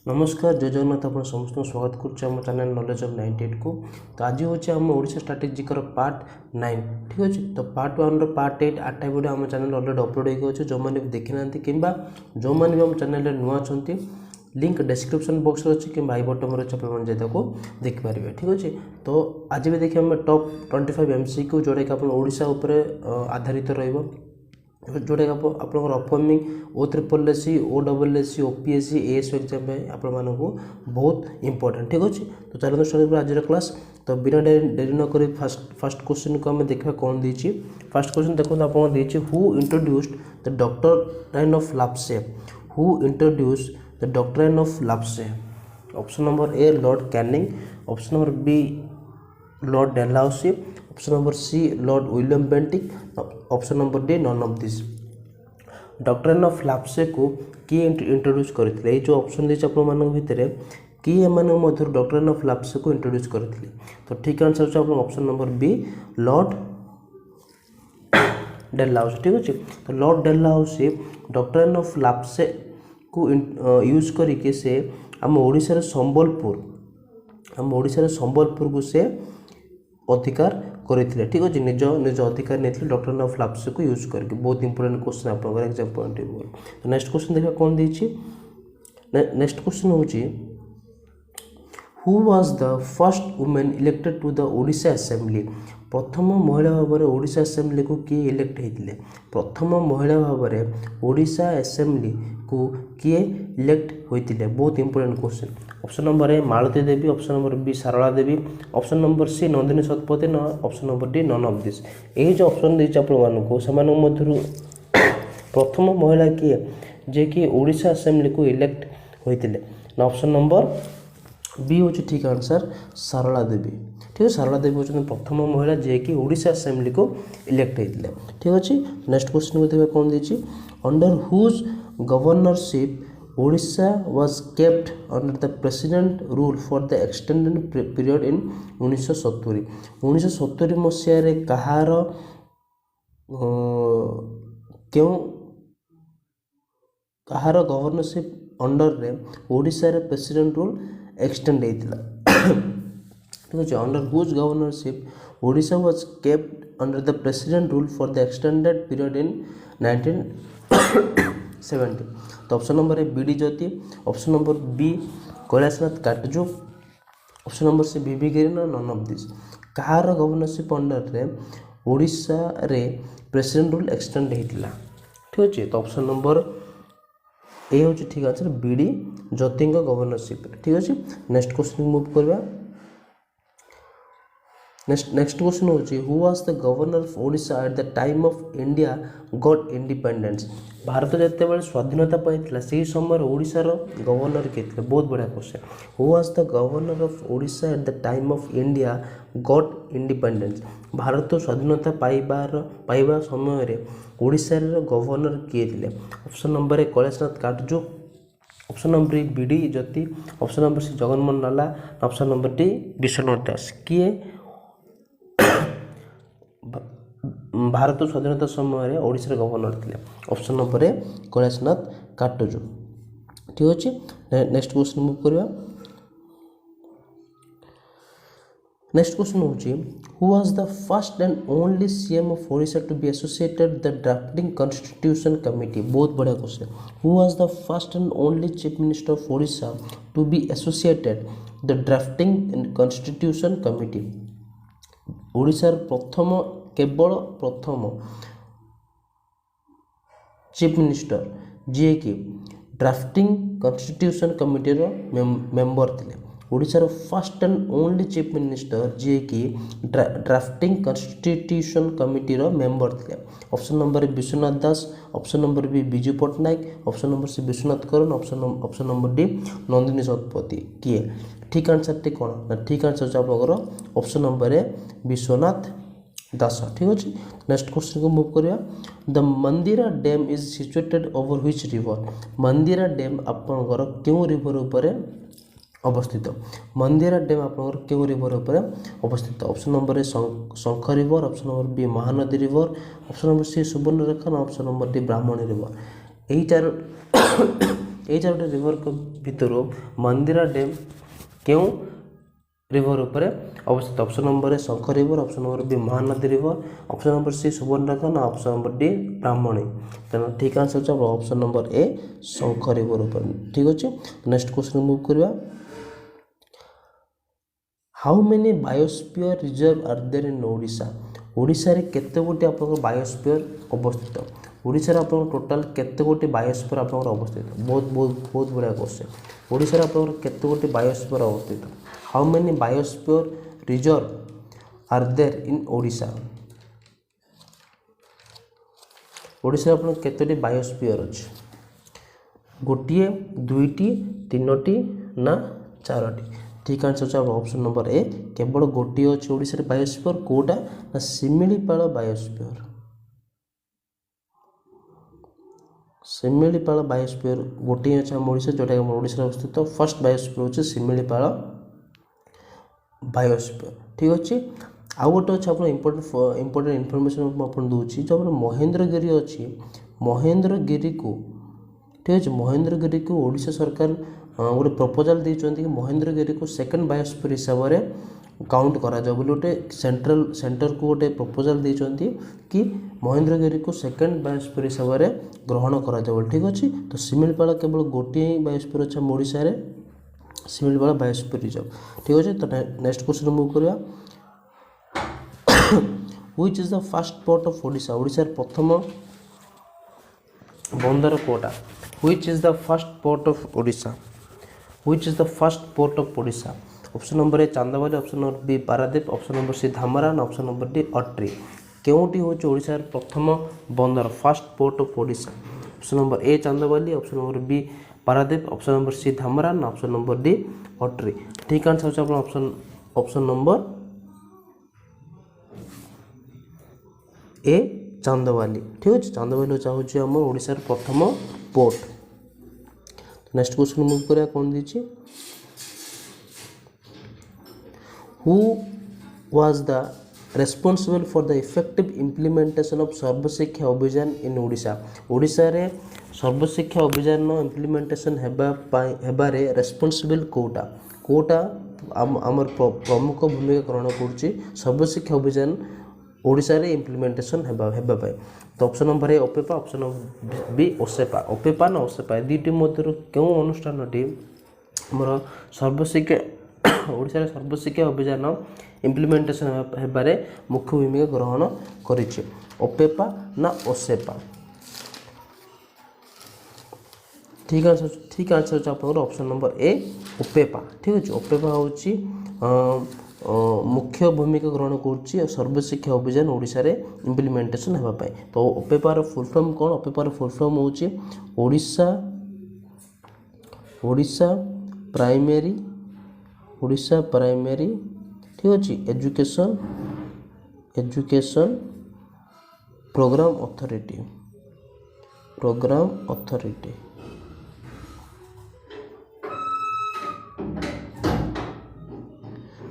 नमस्कार जय जगन्नाथ आप समस्त स्वागत कर चैनल नॉलेज ऑफ 98 को। तो आज हूँ आम ओडिशा स्ट्रैटेजिकर पार्ट 9 ठीक अच्छे। तो पार्ट 1 पार्ट 8 8टा वीडियो आम चैनल ऑलरेडी अपलोड हो जो मैंने भी देखी ना कि जो मैंने भी आम चैनल नुआ अच्छा लिंक डिस्क्रिप्शन बॉक्स अच्छी कि आई बटन में अच्छे आप देखिपारे ठीक अच्छे। तो आज भी देखिए आम टॉप 25 MCQ जोटा कि आप ओडिशा उपर आधारित रहा जोटा कि आप upcoming O SSS OSS OPSC AS exam आपण बहुत इंपोर्टेंट ठीक अच्छे। तो चलो स्टार्ट आज क्लास। तो बिना डेरी न करी फर्स्ट क्वेश्चन को आम देखा कौन देती। फर्स्ट क्वेश्चन देखो आप who introduced the doctrine of lapse. Who introduced the doctrine of lapse. Option number A Lord Canning, option number B Lord Dalhousie, option number C Lord William Bentinck, option number D none of this. Doctrine of lapse को किए introduce करते ये जो option देती भितर किए मध्य doctrine of lapse को introduce करते। तो ठीक आंसर हो option number B Lord Dalhousie ठीक अच्छे। तो Lord Dalhousie doctrine of lapse को यूज करके से आम ओडिशा संबलपुर को से अधिकार करते ठीक अच्छे। निज निज अधिकार नहीं डॉक्ट्राइन ऑफ लाप्से को यूज करके बहुत इंपोर्टेंट क्वेश्चन आप एग्जाम पॉइंट ऑफ व्यू। तो नेक्स्ट क्वेश्चन देखा कौन देती। नेक्स्ट क्वेश्चन हूँ who was the first women elected to the Odisha assembly. प्रथम महिला भाव में ओडिशा असेंबली को किए इलेक्ट होते। प्रथम महिला भाव में ओडिशा असेंबली को किए इलेक्ट होते बहुत important question. Option number A Malati Devi, option number B Sarala Devi, option number C Nandini Satpathy, option number D none of this. ये जो ऑप्शन देती मध्य प्रथम महिला किए जे कि ओडिशा असेंबली को इलेक्ट होते ऑप्शन नंबर बी हूँ ठीक आंसर सारला देवी ठीक है। सारला देवी हूँ प्रथम महिला जे कि ओडिशा असेंबली को इलेक्ट होते ठीक अच्छे। नेक्स्ट क्वेश्चन को देखा कौन देती। Under whose governorship Odisha was kept under the president rule for the extended period in 1970। 1970 मसीह कहार क्यों कहार गवर्नरशिप अंडर रे ओडिशा रे प्रेसिडेंट रूल एक्सटेंड होता ठीक अच्छे। Under whose governorship Odisha was kept under the president rule for the extended period in 1970। तो option number A BD Jyoti, option number B Kailashnath Katju, option number C B B Giri, none of this. कहार governorship under रे ओडिशा रे president rule extend होता ठीक अच्छे। तो option number ए हूँ ठीक आंसर बीडी ज्योति गवर्नरशिप ठीक अच्छे। नेक्स्ट क्वेश्चन मूव करवा। नेक्स्ट क्वेश्चन हूँ who was the governor of Odisha at the time of India got independence. Bharat जिते स्वाधीनता पाई से समय ओडिशार गवर्नर किए थे बहुत बढ़िया question. Who was the governor of Odisha at the time of India got independence. Bharat स्वाधीनता पाइबा समय ओडिशार गवर्नर किए थे। Option number A Kailashnath Katju, option number A BD Jyoti, option number C Jaganmohan Lala, option number D Biswanath Das. किए भारत स्वाधीनता समय ओडिशा गवर्नर थे। Option number A Kailashnath Katju ठीक अच्छे। नेक्स्ट क्वेश्चन मूव करवा। नेक्स्ट क्वेश्चन हूँ who was the first and only CM of Odisha to be associated the drafting constitution committee. बहुत बढ़िया question. Who was the first and only chief minister of Odisha to be associated the drafting constitution committee. ओडिशार प्रथम केवल प्रथम chief minister जी कि drafting constitution committee member थे। ओडिशार first and only chief minister जी कि ड्राफ्टिंग कॉन्स्टिट्यूशन कमिटी मेंबर थे। Option number A Biswanath Das, option number B Biju Patnaik, option number C Biswanath Karan, option number D Nandini Satpathy. किए ठीक आंसर टी कौन ना ठीक आंसर आप option number A Biswanath Das ठीक अच्छे। नेक्स्ट क्वेश्चन को मूव करिया। The Mandira dam is situated over which river. Mandira dam आपनकर क्यों रिवर ऊपर अवस्थित। मंदिरा डैम आपनकर क्यों रिवर ऊपर अवस्थित। ऑप्शन नंबर ए शंख river, option number B Mahanadi river, option number C Subarnarekha, option number D Brahmani river. यही चार ये चारोटी रिवर भितर मंदिरा डैम क्यों रिवर उपर अवस्थित? ऑप्शन नंबर ए शंख river, option number B Mahanadi river, option number C Subarnarekha ना ऑप्शन नंबर डी ब्राह्मणी। तेना ठीक आंसर हो ऑप्शन नंबर ए शंख रिवर उपर। ठीक अच्छे, नेक्स्ट क्वेश्चन मूव करवा। How many biosphere reserve are there in Odisha? Odisha रे केते गोटी आपन बायोस्फीयर अवस्थित? ओडिशा रे आपन टोटल केते गोटी बायोस्फीयर आपन अवस्थित? बहुत बड़ा क्वेश्चन। ओडिशा रे आपन केते गोटी बायोस्फीयर अवस्थित? How many biosphere reserve are there in Odisha? Odisha आपन केतोटी बायोस्फीयर अछि? गोटिए, दुईटी, तीनोटी ना चारोटी? ठीक आंसर है ऑप्शन नंबर ए केवल गोटे अच्छे ओडिशा बायोस्फीयर। कोटा ना शिमिलीपाल बायोस्फीयर। शिमिलीपाल बायोस्फीयर गोटे अच्छे आम ओडिशा जोटा कि ओडिशा अवस्थित फर्स्ट बायोस्फीयर होचे शिमिलीपाल बायोस्फीयर। ठीक अच्छे, आउ गोटे अच्छे आप इंपोर्टेंट इनफॉरमेशन आप दूसरी जो महेंद्रगिरी अच्छी, महेंद्रगिरी को ठीक अच्छे महेंद्रगिरी को ओडिशा सरकार गोटे प्रपोजाल देते कि महेंद्रगिरी को सेकेंड बायोस्फीयर हिसाब से काउंट करा जाए बोली गोटे सेंटर को गोटे प्रपोजाल देते कि महेंद्रगिरी को सेकेंड बायोस्फीयर हिसाब से ग्रहण करा जाए। ठीक अच्छे, तो शिमिलीपाल केवल गोटे बायोस्फीयर अच्छे आम ओडिशा रे शिमिलीपाल बायोस्फीयर रिजर्व। ठीक अच्छे, तो नेक्स्ट क्वेश्चन मूव करवा। Which is the first port of Odisha? Odisha प्रथम बंदर कोटा? Which is the first port of Odisha? Which is the first port of Odisha? Option number A Chandbali, option number B Paradip, option number C Dhamra, option number D Atri. केउटी होचे ओडिशा प्रथम बंदर first port of Odisha? Option number A Chandbali, option number B Paradip, option number C Dhamra, option number D Atri. ठीक answer होचे option number A चांदाबाली। ठीक अच्छे, चांदाबाली चाहूँ आम ओडिशा प्रथम पोर्ट। नेक्स्ट क्वेश्चन मूव करा कौन दीजिए। Who was the responsible for the effective implementation of Sarva Shiksha Abhiyan in Odisha? Odisha रे सर्वशिक्षा अभियान इम्प्लीमेंटेशन हेबारे रेस्पॉन्सिबल कोटा? कोटा आमर प्रमुख भूमिका ग्रहण करुच्ची सर्वशिक्षा अभियान ओडिशा रे इम्प्लीमेंटेशन हेबा। तो option number A OPEPA, option number B OSEPA. OPEPA ना ओसेपा दुईटी मध्य क्यों अनुष्ठानटी आमर सर्वशिक्षा ओडिशा रे सर्वशिक्षा अभियान इम्प्लीमेंटेशन हेबारे मुख्य भूमिका ग्रहण करिछि? ओपेपा ना ओसेपा? ठीक आंसर आपन ऑप्शन नंबर ए ओपेपा। ठीक अच्छे, ओपेपा हूँ मुख्य भूमिका ग्रहण कर सर्वशिक्षा अभियान ओडिशा रे इम्प्लीमेंटेशन हेबाई। तो ओपेपार फुल फॉर्म कौन? ओपेपार फुल फॉर्म होची ओडिशा प्राइमरी ठीक अच्छे एजुकेशन प्रोग्राम अथॉरिटी।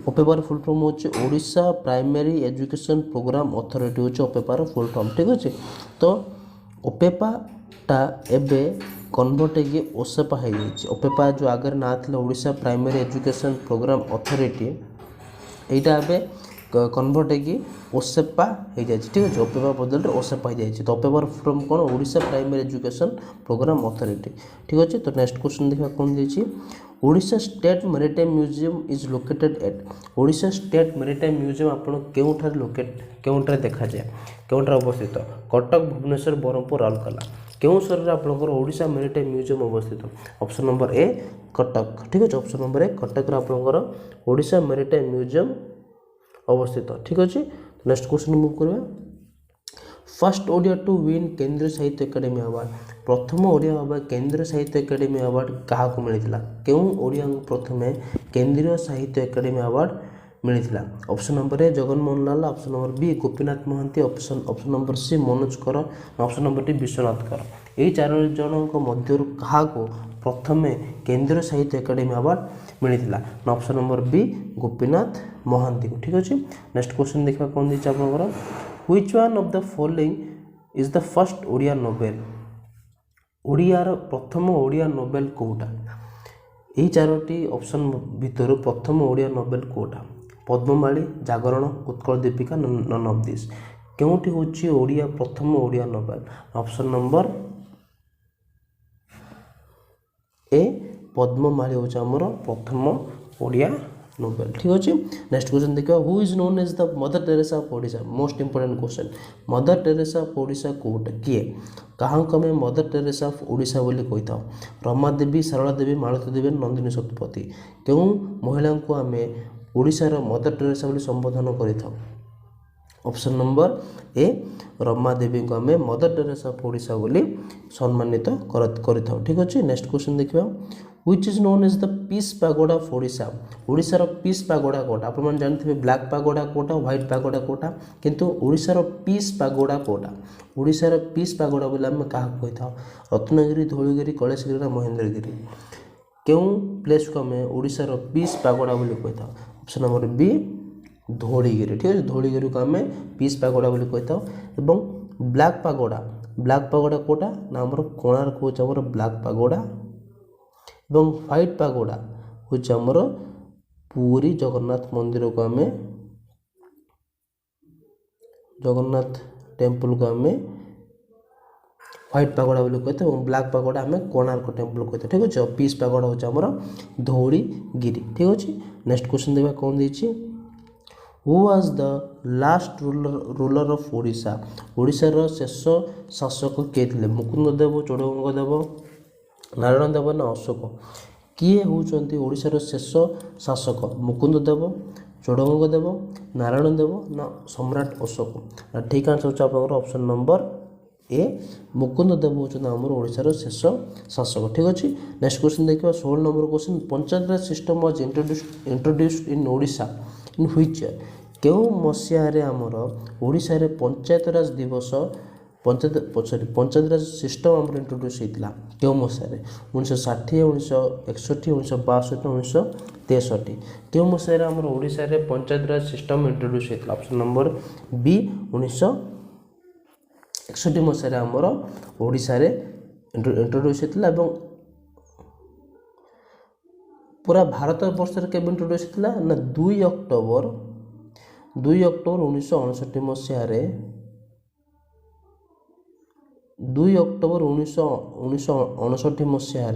ओपेपार फुल फॉर्म होचे Odisha primary education programme authority होचे ओपेपार फुल फॉर्म। ठीक अच्छे, तो ओपेपाटा एबे कन्वर्ट होगी ओसेपा हो जाए। ओपेपा जो आगे ना था Odisha primary education programme authority यहाँ एबे कन्वर्ट होगी ओसेपा हो जाए। ठीक अच्छे, ओपेपा बदल ओसेपा हो जाए। तो ओपेपार फुल कौन? Odisha primary education programme authority. ठीक अच्छे, तो नेक्स्ट क्वेश्चन देखा कौन देखिए। Odisha state maritime museum is located at? Odisha state maritime museum आपन केउठार देखा जाए केउठार अवस्थित? कटक, भुवनेश्वर, बरहमपुर, राउरकेला। केउं शहर आपनकर ओडिशा मेरीटाइम म्यूजियम अवस्थित? ऑप्शन नंबर ए कटक। ठीक अच्छे, ऑप्शन नंबर ए कटक आपनकर ओडिशा मेरीटाइम म्यूजियम अवस्थित। ठीक अच्छे, नेक्स्ट क्वेश्चन मूव करवा। फर्स्ट ओडिया टू विन केंद्रीय साहित्य एकाडेमी अवार्ड? प्रथम ओडिया भाव केंद्रीय साहित्य एकाडेमी अवार्ड क्या मिलता? क्यों ओडिया प्रथम केंद्रीय साहित्य एकाडेमी अवार्ड मिलता? Option number A Jaganmohan Lal, option number B Gopinath Mohanty, option number C Manoj कर, ऑप्शन नंबर डी विश्वनाथ कर। यही चार जन मध्य क्या प्रथम केंद्रीय साहित्य एकाडेमी अवार्ड मिलता? Option number B Gopinath Mohanty को। ठीक अच्छे, नेक्स्ट क्वेश्चन देखा कौन दीजिए आप। Which one of the following is the first Odia novel? ଓଡ଼ିଆର ପ୍ରଥମ ଓଡ଼ିଆ ନୋବେଲ କେଉଁଟା? ଏହି ଚାରୋଟି ଅପସନ୍ ଭିତରୁ ପ୍ରଥମ ଓଡ଼ିଆ ନୋବେଲ କେଉଁଟା? Padmamali, Jagarana, Utkal Dipika, none of this. କେଉଁଠି ହେଉଛି ଓଡ଼ିଆ ପ୍ରଥମ Odia novel? Option number A Padmamali हूँ आमर प्रथम ओडिया नोबेल। ठीक अच्छे। नेक्स्ट क्वेश्चन देखा, who is known as the Mother Teresa of Odisha? Most important question. Mother Teresa of Odisha कौट किए? क्या आम मदर टेरेसा ऑफ ओडिशा बोली कही था? रमा देवी, सारला देवी, मालती देवी, नंदिनी शतपथी। क्यों महिला को आम ओडिशार मदर टेरेसा बोली संबोधन करिथाउ? ऑप्शन नंबर ए रमा देवी को आम मदर टेरेसा ऑफ ओडिशा बोली सम्मानित करिथाउ। ठीक अच्छे। नेक्स्ट क्वेश्चन देखिए, which is known as the peace pagoda of Odisha? ओडिशार पीस पैगोडा कोटा? आप जानते हैं ब्लैक पैगोडा कोटा, व्हाइट पैगोडा कोटा, किंतु ओडिशार पीस पैगोडा कोटा? ओडिशार पीस पैगोडा बोले आम क्या कही था? रत्नगिरी, धौलगिरी, कलेशगिरी, महेंद्रगिरी। क्यों प्लेस को आम ओडिशार पीस पैगोडा बोली कही था? Option number B Dhauligiri. ठीक है। धौलगिरी को आम पीस पैगोडा बोली कही था। एवं ब्लैक पैगोडा, ब्लैक पैगोडा कोटा ना आमर कोणार्क हूँ आमर ब्लैक पैगोडा, एवं व्हाइट पैगोडा हूँ आमर पुरी जगन्नाथ मंदिर को आम जगन्नाथ टेम्पल को आम व्हाइट पैगोडा बोली कहते हैं। ब्लैक पैगोडा आम कोणार्क टेम्पल कहते। ठीक अच्छे। पीस पैगोडा हूँ आमर धौलगिरी। ठीक अच्छे। नेक्स्ट क्वेश्चन देखा कौन देछि, who was the last ruler of Odisha? ओडिशार शेष शासक किए थे? मुकुंद देव, चोड़गंगा देव, नारायण देव ना अशोक? किए होउचंती ओडिशार शेष शासक? मुकुंद देव, चोड़गंगा देव, नारायण देव ना सम्राट अशोक? ठीक आंसर होचा आपनकर ऑप्शन नंबर ए मुकुंद देव होउचन हमर ओडिशार शेष शासक। ठीक अछि। नेक्स्ट क्वेश्चन देखिबा 16 number question, panchayat Raj system was introduced in Odisha in which year? क्यों मसीहारे आमर ओडिशा रे पंचायत राज दिवस पंचायत राज सिस्टम आमर इंट्रोड्यूस होता? क्यों मसीहारे? 1960, 1961, 1962, 1963। क्यों मसीहारे आमर ओडिशा रे पंचायत राज सिस्टम इंट्रोड्यूस होता? ऑप्शन नंबर बी 1961 मसीहारे आमर ओडिशा रे इंट्रोड्यूस होता। एवं पूरा भारत वर्ष के इंट्रोड्यूस होता ना 2 अक्टोबर 1959 मसीह 2 अक्टोबर 1959 मसीह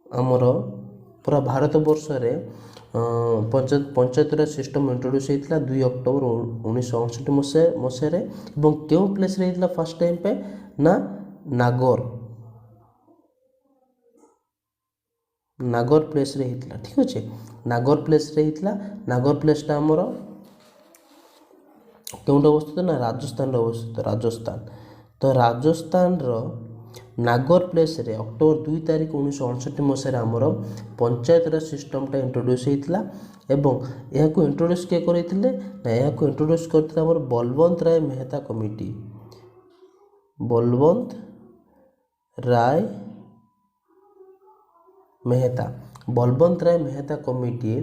आमर पूरा भारत वर्ष रे पंचायत राज सिस्टम इंट्रोड्यूस होता 2 अक्टोबर 1959 मसीह। एवं क्यों प्लेस रे होता फर्स्ट टाइम पे ना नागौर प्लेस रे होता। ठीक अच्छे। नागौर प्लेस रे होता। नागौर प्लेसटा आमर क्यों अवस्थित ना राजस्थान अवस्थित। राजस्थान तो राजस्थान नागौर प्लेस रे अक्टोबर 2 तारिख 1959 मसीह आमर पंचायत राज सिस्टमटा इंट्रोड्यूस होता। एवं यह इंट्रोड्यूस किए करते ना यह इंट्रोड्यूस करते आमर बलवंत राय मेहता कमिटी। बलवंत राय मेहता कमिटी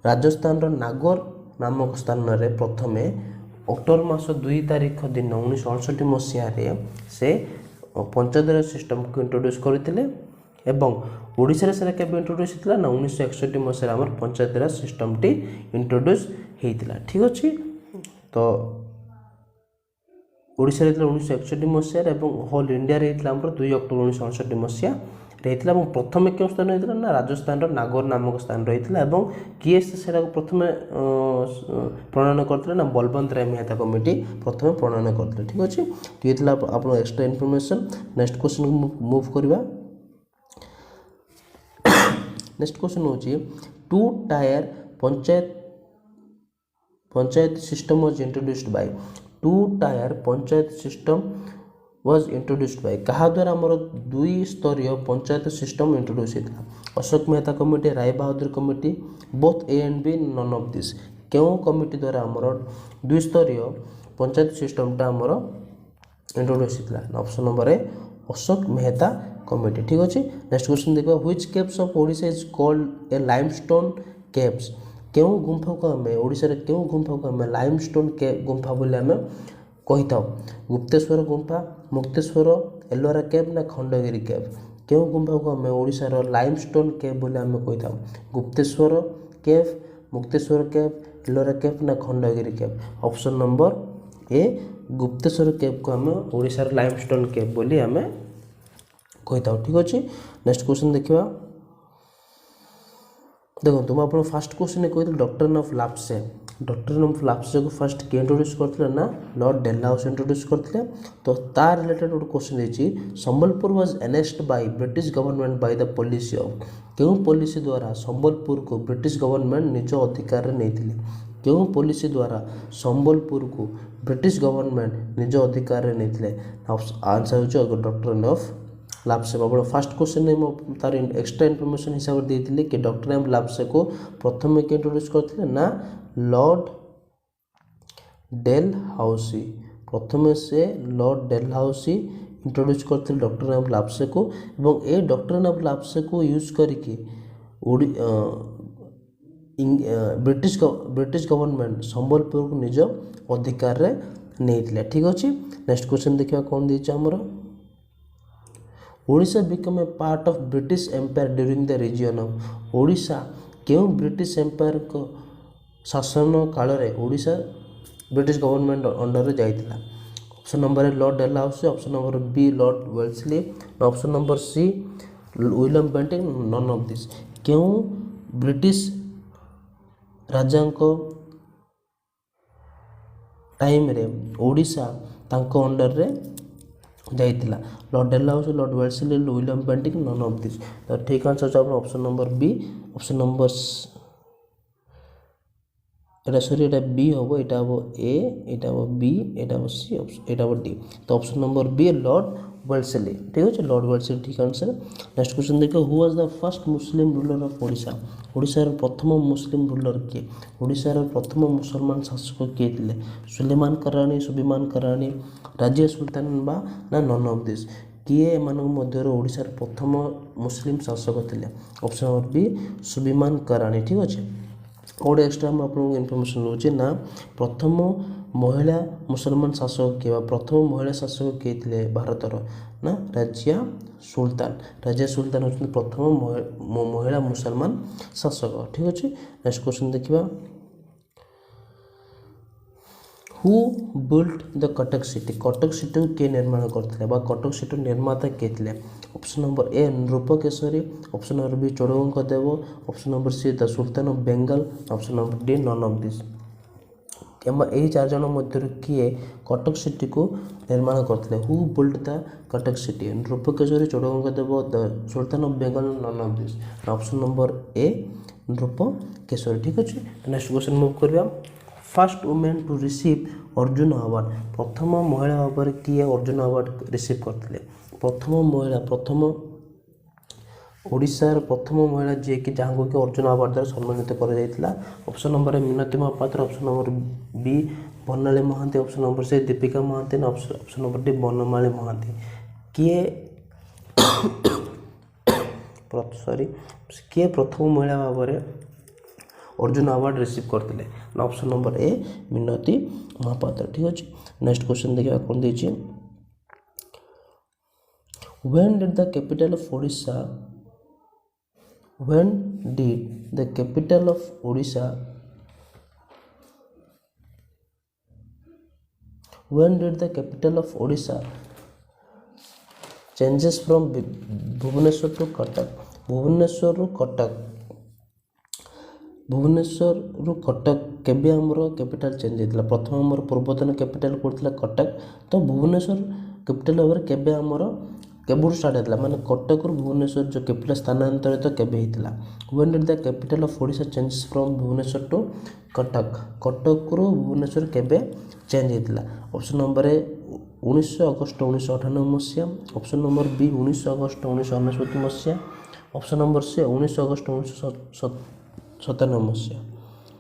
राजस्थान नागौर नामक स्थान में प्रथमे अक्टोबर मास 2 तारिख दिन 1968 मसीह से पंचायत राज सिस्टम को इंट्रोड्यूस करते। एवं ओडिशा से केबे इंट्रोड्यूस होता ना 1961 मसीह आमर पंचायत राज सिस्टम टी इंट्रोड्यूस होता। ठीक अच्छे। तो ओडिशा 1961 मसीह और होल इंडिया होता 2 अक्टोबर 1968 मसीह रही। प्रथम क्यों स्थान होता ना राजस्थान नागौर नामक स्थान रही। किए से प्रथम प्रणयन करते ना बलवंत राय मेहता कमिटी प्रथम प्रणयन करते। ठीक अच्छे। तो ये आप extra information. Next question move करवा। नेक्स्ट क्वेश्चन हूँ 2 tier panchayat system was introduced by? 2 tier panchayat system was introduced by कहा द्वारा आमर 2 स्तरीय पंचायत सिस्टम इंट्रोड्यूस होता? Ashok Mehta committee, Rai Bahadur committee, both A and B, none of this. क्यों कमिटी द्वारा आमर 2 स्तरीय पंचायत सिस्टमटा आमर इंट्रोड्यूस होता? Option number A Ashok Mehta committee. ठीक अच्छे। नेक्स्ट क्वेश्चन देखा, which caves of Odisha is called a limestone caves? क्यों गुंफा को आम ओडिशा रे क्यों गुंफा को आम लाइमस्टोन गुंफा बोली आम कही था? गुप्तेश्वर गुंफा, मुक्तेश्वर, एलोरा केव ना खंडगिरी केव क्यों गुंफा को आम ओडिशार लाइमस्टोन केव बोली आम कही था गुप्तेश्वर केव मुक्तेश्वर केव एलोरा केव ना खंडगिरी केव ऑप्शन नंबर ए गुप्तेश्वर केव को आम ओडिशार लाइमस्टोन केव बोली आम कही था। ठीक अच्छे नेक्स्ट क्वेश्चन देखा देखो मुझे आप फास्ट क्वेश्चन कही डॉक्ट्रिन ऑफ लाप्से को फास्ट किए इंट्रोड्यूस करते ना लॉर्ड डेलहाउस इंट्रोड्यूस करते तो तार रिलेटेड गोटे क्वेश्चन है Sambalpur was annexed by British government by the policy of क्यों पॉलिसी द्वारा संबलपुर को ब्रिटिश गवर्नमेंट निज अधिकार नहीं क्यों पॉलिसी द्वारा संबलपुर को ब्रिटिश गवर्नमेंट निज अधिकार नहीं आंसर हो डॉक्ट्रिन ऑफ लाप्से आप फास्ट क्वेश्चन में तार एक्सट्रा इनफॉरमेशन हिसाब से देती कि डॉक्ट्रिन ऑफ लाप्से को प्रथम किए इंट्रोड्यूस करते ना लॉर्ड डेलहाउसी प्रथम से लॉर्ड डेलहाउसी इंट्रोड्यूस करते डॉक्ट्रिन ऑफ लाप्से को एवं ए डॉक्ट्रिन ऑफ लाप्से को यूज करके ब्रिटिश गवर्नमेंट संबलपुर को निज अधिकार नहीं। ठीक अच्छे नेक्स्ट क्वेश्चन देखा कौन दीजिए आमर Odisha become a part of British empire during the region of Odisha क्यों ब्रिटिश एम्पायर को शासन काल में ओडिशा ब्रिटिश गवर्नमेंट अंडर जाइला option number A Lord Dalhousie option number B Lord Wellesley option number C William Bentinck none of this क्यों British राजा time रे ओडिशा तांको अंडर रे जाइला Lord Dalhousie Lord Wellesley William Bentinck none of this तो ठीक answer हो option number B option number एटा sorry एटा B हम एटा हम ए एटा हम बी एटा हम सी एटा हम डी तो option number B Lord Wellesley. ठीक अच्छे लॉर्ड वेल्सली ठीक आंसर। नेक्स्ट क्वेश्चन देखो who was the first Muslim ruler of Odisha ओडिशार प्रथम मुस्लिम रूलर किए ओडिशार प्रथम मुसलमान शासक किए थे सुलेमान कराणी सुबिमान कराणी राजिया सुल्तान बा ना नन ऑफ दिस किए एम मध्य ओडिशार प्रथम मुस्लिम शासक थे ऑप्शन नंबर बी सुबिमान कराणी। ठीक अच्छे और एक्सट्रा मैं आपको इनफॉरमेशन दूसरी ना प्रथम महिला मुसलमान शासक किए प्रथम महिला शासक किए थे भारतर ना राजिया सुल्तान होती प्रथम महिला मुसलमान शासक। ठीक अच्छे नेक्स्ट क्वेश्चन देखा who built the Cuttack city को किए निर्माण करते कटक सिटी निर्माता किए थे option number A Nripakeshari option number B Chodaganga Deva option number C the sultan of Bengal option number D none of this यही चार जन मध्य किए कटक सिटी को निर्माण करते who built the Cuttack city Nripakeshari Chodaganga Deva the sultan of Bengal none of this option number A Nripakeshari. ठीक अच्छे next question move करवा first women to receive Arjuna award प्रथम महिला भाव किए अर्जुन अवार्ड रिसीव करते प्रथम महिला प्रथम ओडिशार प्रथम महिला जी कि जहाँ कि अर्जुन अवार्ड द्वारा सम्मानित कर option number A Minati Mahapatra option number B Banali Mohanty option number C Dipika Mohanty option number D Banamali Mohanty किए सॉरी किए प्रथम महिला भाव अर्जुन अवार्ड रिसीव करते option number A Minati Mahapatra. ठीक अच्छे नेक्स्ट क्वेश्चन देखा कौन दीजिए when did the capital of Odisha when did the capital of Odisha changes from Bhubaneswar to Cuttack Bhubaneswar रु कटक केबे हमर कैपिटल चेंज होता प्रथम हमर पूर्वतन कैपिटल कोडला कटक तो भुवनेश्वर कैपिटल ओवर केबे हमर केबुर स्टार्ट होता माने कटक रु भुवनेश्वर जो कैपिटल स्थानांतरित तो केबे होता when did the capital of Odisha changes from Bhubaneswar to Cuttack रु भुवनेश्वर केबे चेंज होता ऑप्शन नंबर ए 19 अगस्त 1998 मसीहा ऑप्शन नंबर बी 19 अगस्त 1999 मसीहा ऑप्शन नंबर सी 19 अगस्त 1997 मसीहा।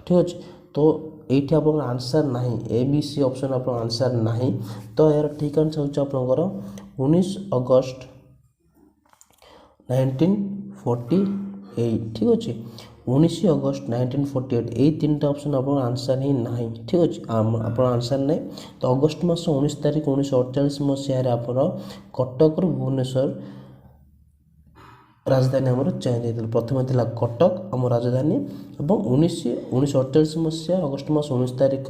ठीक अच्छे तो ये आप आंसर ना ए बी सी ऑप्शन आप आंसर ना तो यार ठीक आंसर हो आपंकर 19 अगस्त 1948। ठीक अच्छे 19 ଅଗଷ୍ଟ 1948 ଏଇ ତିନିଟା ଅପସନ୍ ଆପଣଙ୍କ ଆନ୍ସର୍ ହିଁ ନାହିଁ। ଠିକ୍ ଅଛି, ଆପଣ ଆନ୍ସର୍ ନାହିଁ। ତ ଅଗଷ୍ଟ ମାସ 19 ତାରିଖ 1948 ମସିହାରେ ଆପଣ କଟକରୁ ଭୁବନେଶ୍ୱର ରାଜଧାନୀ ଆମର ଚେଞ୍ଜ ହେଇଥିଲା। ପ୍ରଥମେ ଥିଲା କଟକ ଆମ ରାଜଧାନୀ ଏବଂ 1948 ମସିହା ଅଗଷ୍ଟ ମାସ 19 ତାରିଖ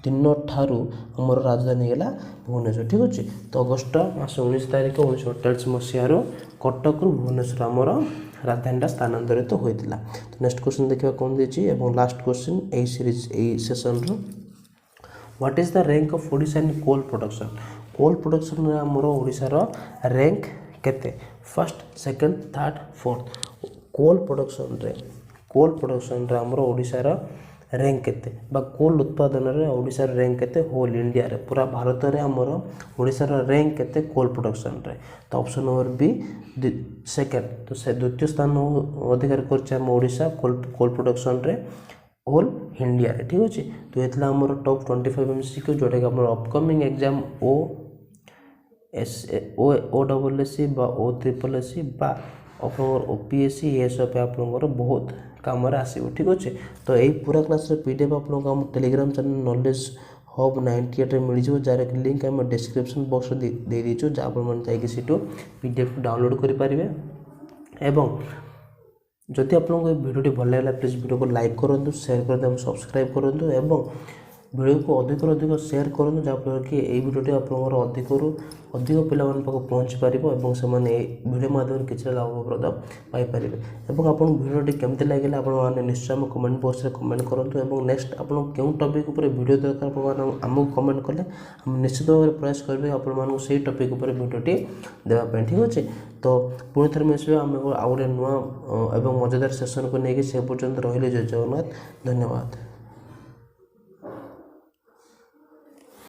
ଦିନଠାରୁ ଆମର ରାଜଧାନୀ ହେଇଗଲା ଭୁବନେଶ୍ୱର। ଠିକ୍ ଅଛି, ତ ଅଗଷ୍ଟ ମାସ 19 ତାରିଖ 1948 ମସିହାରୁ କଟକରୁ ଭୁବନେଶ୍ୱର ଆମର ରାଜଧାନୀଟା ସ୍ଥାନାନ୍ତରିତ ହୋଇଥିଲା। ତ ନେକ୍ସଟ କ୍ୱେଶ୍ଚନ୍ ଦେଖିବା କ'ଣ ଦେଇଛି ଏବଂ ଲାଷ୍ଟ କ୍ୱେଶ୍ଚନ୍ ଏଇ ସିରିଜ୍ ଏଇ ସେସନ୍ର। What is the rank of Odisha in coal production? Coal ପ୍ରଡକ୍ସନ୍ରେ ଆମର ଓଡ଼ିଶାର ର୍ୟାଙ୍କ କେତେ? First, second, third, fourth. Coal ପ୍ରଡକ୍ସନ୍ରେ ଆମର ଓଡ଼ିଶାର ର୍ୟାଙ୍କ କେତେ ବା କୋଲ୍ ଉତ୍ପାଦନରେ ଓଡ଼ିଶାର ର୍ୟାଙ୍କ କେତେ ହୋଲ୍ ଇଣ୍ଡିଆରେ, ପୁରା ଭାରତରେ ଆମର ଓଡ଼ିଶାର ର୍ୟାଙ୍କ କେତେ କୋଲ୍ ପ୍ରଡକ୍ସନ୍ରେ? ତ ଅପସନ୍ ନମ୍ବର ବି ସେକେଣ୍ଡ। ତ ସେ ଦ୍ୱିତୀୟ ସ୍ଥାନ ଅଧିକାର କରିছে ଆମ ଓଡ଼ିଶା କୋଲ୍ ପ୍ରଡକ୍ସନ୍ରେ ହୋଲ୍ ଇଣ୍ଡିଆରେ। ଠିକ୍ ଅଛି, ତ ଏ ଥିଲା ଆମର ଟପ୍ 25 MCQ, ଯେଉଁଟାକି ଆମର ଅପକମିଂ ଏକ୍ଜାମ୍ OSSC বা OSSC বা ଆପଣଙ୍କର OPSC ଏସବୁ ପାଇଁ ଆପଣଙ୍କର ବହୁତ କାମରେ ଆସିବ। ଠିକ୍ ଅଛି, ତ ଏଇ ପୁରା କ୍ଲାସ୍ର PDF ଆପଣଙ୍କୁ ଆମ ଟେଲିଗ୍ରାମ ଚ୍ୟାନେଲ୍ ନଲେଜ୍ ହବ୍ 98ରେ ମିଳିଯିବ, ଯାହାର ଲିଙ୍କ୍ ଆମେ ଡେସ୍କ୍ରିପ୍ସନ୍ ବକ୍ସରେ ଦେଇଦେଇଛୁ, ଯାହା ଆପଣମାନେ ଯାଇକି ସେଠୁ PDF ଡାଉନଲୋଡ଼୍ କରିପାରିବେ। ଏବଂ ଯଦି ଆପଣଙ୍କୁ এই ଭିଡ଼ିଓଟି ଭଲ ଲାଗିଲା ପ୍ଲିଜ୍ ଭିଡ଼ିଓକୁ ଲାଇକ୍ କରନ୍ତୁ, ସେୟାର କରନ୍ତୁ ଏବଂ ସବସ୍କ୍ରାଇବ୍ କରନ୍ତୁ ଏବଂ ଭିଡ଼ିଓକୁ ଅଧିକରୁ ଅଧିକ ସେୟାର କରନ୍ତୁ, ଯାହାଫଳରେ କି এই ଭିଡ଼ିଓଟି ଆପଣଙ୍କର ଅଧିକରୁ ଅଧିକ ପିଲାମାନଙ୍କ ପାଖକୁ ପହଞ୍ଚି ପାରିବ ଏବଂ ସେମାନେ এই ଭିଡ଼ିଓ ମାଧ୍ୟମରେ କିଛି ଲାଭପ୍ରଦ ପାଇପାରିବେ। ଏବଂ ଆପଣଙ୍କୁ ଭିଡ଼ିଓଟି କେମିତି ଲାଗିଲା ଆପଣମାନେ ନିଶ୍ଚୟ ଆମ କମେଣ୍ଟ ବକ୍ସରେ କମେଣ୍ଟ କରନ୍ତୁ ଏବଂ ନେକ୍ସଟ ଆପଣ କେଉଁ ଟପିକ୍ ଉପରେ ଭିଡ଼ିଓ ଦରକାର ଆପଣମାନେ ଆମକୁ କମେଣ୍ଟ କଲେ ଆମେ ନିଶ୍ଚିତ ଭାବରେ ପ୍ରୟାସ କରିବେ ଆପଣମାନଙ୍କୁ ସେଇ ଟପିକ୍ ଉପରେ ଭିଡ଼ିଓଟି ଦେବା ପାଇଁ। ଠିକ୍ ଅଛି, ତ ପୁଣି ଥରେ ମିଶିବା ଆମେ ଆଉ ଗୋଟେ ନୂଆ ଏବଂ ମଜାଦାର ସେସନ୍କୁ ନେଇକି। ସେ ପର୍ଯ୍ୟନ୍ତ ରହିଲେ ଜୟ ଜଗନ୍ନାଥ, ଧନ୍ୟବାଦ।